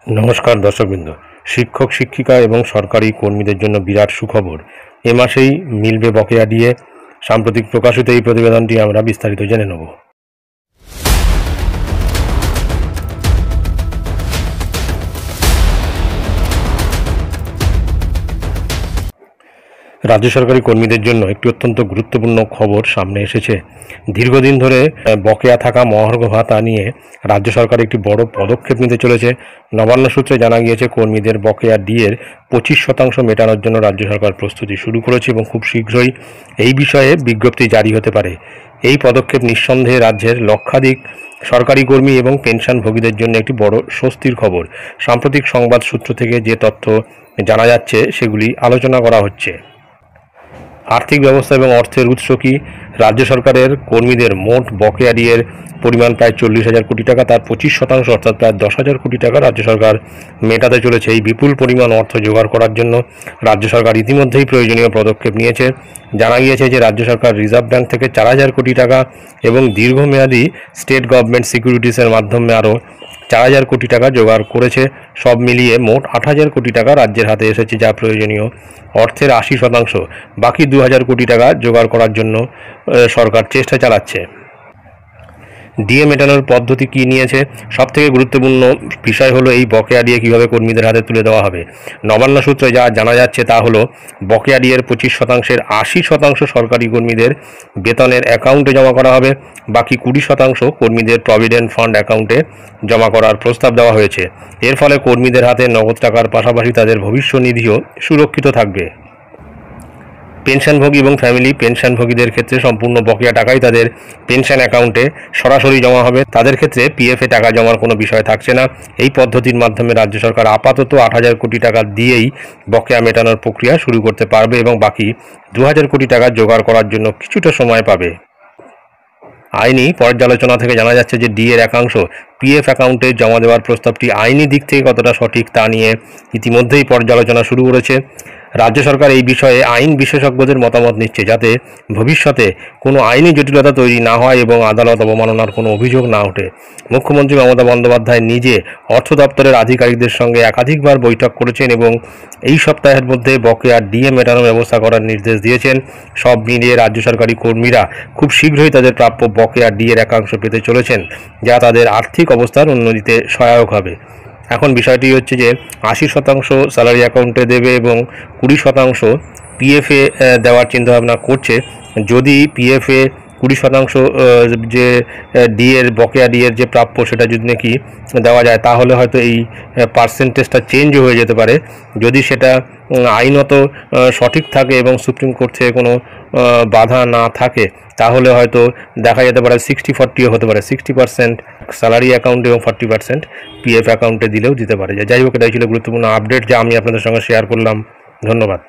নমস্কার দর্শকবৃন্দ। শিক্ষক শিক্ষিকা এবং সরকারি কর্মীদের জন্য বিরাট সুখবর। এ মাসেই মিলবে বকেয়া ডিএ। সাম্প্রতিক প্রকাশিত এই প্রতিবেদনটি আমরা বিস্তারিত জেনে নেব। রাজ্য সরকারি কর্মীদের জন্য একটি অত্যন্ত গুরুত্বপূর্ণ খবর সামনে এসেছে। দীর্ঘদিন ধরে বকেয়া থাকা মহার্ঘ ভাতা নিয়ে রাজ্য সরকার একটি বড় পদক্ষেপ নিতে চলেছে। নবান্ন সূত্রে জানা গিয়েছে, কর্মীদের বকেয়া ডিএর 25% মেটানোর জন্য রাজ্য সরকার প্রস্তুতি শুরু করেছে এবং খুব শীঘ্রই এই বিষয়ে বিজ্ঞপ্তি জারি হতে পারে। এই পদক্ষেপ নিঃসন্দেহে রাজ্যের লক্ষাধিক সরকারি কর্মী এবং পেনশনভোগীদের জন্য একটি বড় স্বস্তির খবর। সাম্প্রতিক সংবাদ সূত্র থেকে যে তথ্য জানা যাচ্ছে সেগুলি আলোচনা করা হচ্ছে। আর্থিক ব্যবস্থা এবং অর্থের উৎস কি? রাজ্য সরকারের কর্মীদের মোট বকেয়া ডিএর পরিমাণ প্রায় 40,000 কোটি টাকা। তার 25% অর্থাৎ প্রায় 10,000 কোটি টাকা রাজ্য সরকার মেটাতে চলেছে। এই বিপুল পরিমাণ অর্থ জোগাড় করার জন্য রাজ্য সরকার ইতিমধ্যেই প্রয়োজনীয় পদক্ষেপ নিয়েছে। জানা গিয়েছে যে রাজ্য সরকার রিজার্ভ ব্যাংক থেকে 4,000 কোটি টাকা এবং দীর্ঘমেয়াদী স্টেট গভর্নমেন্ট সিকিউরিটিসের মাধ্যমে আরও 4,000 কোটি টাকা জোগাড় করেছে। সব মিলিয়ে মোট 8,000 কোটি টাকা রাজ্যের হাতে এসেছে, যা প্রয়োজনীয় অর্থের 80%। বাকি 2,000 কোটি টাকা জোগাড় করার জন্য সরকার চেষ্টা চালাচ্ছে। ডিএ মেটানোর পদ্ধতি কী নিয়েছে? সবথেকে গুরুত্বপূর্ণ বিষয় হলো এই বকেয়া ডিএ কীভাবে কর্মীদের হাতে তুলে দেওয়া হবে। নবান্ন সূত্রে যা জানা যাচ্ছে তা হলো, বকেয়া ডিএর 25%-এর 80% সরকারি কর্মীদের বেতনের অ্যাকাউন্টে জমা করা হবে। বাকি 20% কর্মীদের প্রভিডেন্ট ফান্ড অ্যাকাউন্টে জমা করার প্রস্তাব দেওয়া হয়েছে। এর ফলে কর্মীদের হাতে নগদ টাকার পাশাপাশি তাদের ভবিষ্যনিধিও সুরক্ষিত থাকবে। পেনশনভোগী এবং ফ্যামিলি পেনশনভোগীদের ক্ষেত্রে সম্পূর্ণ বকেয়া টাকাই তাদের পেনশন অ্যাকাউন্টে সরাসরি জমা হবে। তাদের ক্ষেত্রে পিএফে টাকা জমার কোনো বিষয় থাকছে না। এই পদ্ধতির মাধ্যমে রাজ্য সরকার আপাতত 8,000 কোটি টাকা দিয়েই বকেয়া মেটানোর প্রক্রিয়া শুরু করতে পারবে এবং বাকি 2,000 কোটি টাকা জোগাড় করার জন্য কিছুটা সময় পাবে। আইনি পর্যালোচনা থেকে জানা যাচ্ছে যে ডিএর একাংশ পিএফ অ্যাকাউন্টে জমা দেওয়ার প্রস্তাবটি আইনি দিক থেকে কতটা সঠিক তা নিয়ে ইতিমধ্যেই পর্যালোচনা শুরু করেছে। রাজ্য সরকার এই বিষয়ে আইন বিশেষজ্ঞদের মতামত নিচ্ছে, যাতে ভবিষ্যতে কোনো আইনি জটিলতা তৈরি না হয় এবং আদালত অবমাননার কোনো অভিযোগ না ওঠে। মুখ্যমন্ত্রী মমতা বন্দ্যোপাধ্যায় নিজে অর্থ দপ্তরের আধিকারিকদের সঙ্গে একাধিকবার বৈঠক করেছেন এবং এই সপ্তাহের মধ্যে বকেয়া ডিএ মেটানোর ব্যবস্থা করার নির্দেশ দিয়েছেন। সব মিলিয়ে রাজ্য সরকারি কর্মীরা খুব শীঘ্রই তাদের প্রাপ্য বকেয়া ডিএর একাংশ পেতে চলেছেন, যা তাদের আর্থিক অবস্থার উন্নতিতে সহায়ক হবে। এখন বিষয়টি হচ্ছে যে 80% স্যালারি অ্যাকাউন্টে দেবে এবং 20% পিএফে দেওয়ার চিন্তাভাবনা করছে। যদি পিএফে 20% যে ডিএর বকেয়া ডিএর যে প্রাপ্য সেটা যদি নাকি দেওয়া যায়, তাহলে হয়তো এই পার্সেন্টেজটা চেঞ্জও হয়ে যেতে পারে। যদি সেটা আইনত সঠিক থাকে এবং সুপ্রিম কোর্ট থেকে কোনো বাধা না থাকে, তাহলে হয়তো দেখা যেতে পারে 60-40 হতে পারে। 60% স্যালারি অ্যাকাউন্টে এবং 40% পিএফ অ্যাকাউন্টে দিলেও দিতে পারে। যাই হোক, এটাই ছিল গুরুত্বপূর্ণ আপডেট যা আমি আপনাদের সঙ্গে শেয়ার করলাম। ধন্যবাদ।